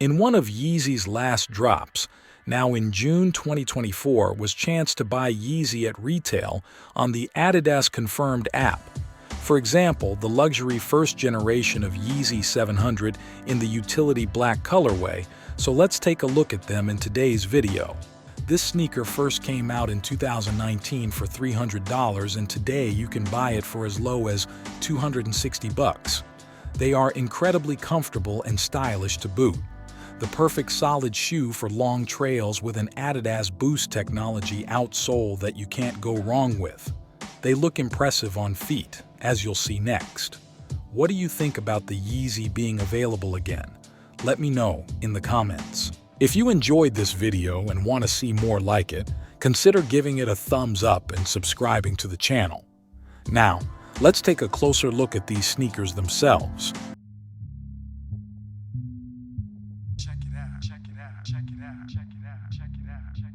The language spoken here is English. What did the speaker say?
In one of Yeezy's last drops, now in June 2024, was chance to buy Yeezy at retail on the Adidas Confirmed app. For example, the luxury first generation of Yeezy 700 in the utility black colorway, so let's take a look at them in today's video. This sneaker first came out in 2019 for $300 and today you can buy it for as low as $260. They are incredibly comfortable and stylish to boot. The perfect solid shoe for long trails with an Adidas Boost technology outsole that you can't go wrong with. They look impressive on feet, as you'll see next. What do you think about the Yeezy being available again? Let me know in the comments. If you enjoyed this video and want to see more like it, consider giving it a thumbs up and subscribing to the channel. Now, let's take a closer look at these sneakers themselves. Check it out, check it out, check it out, check it out, check it out, check it out.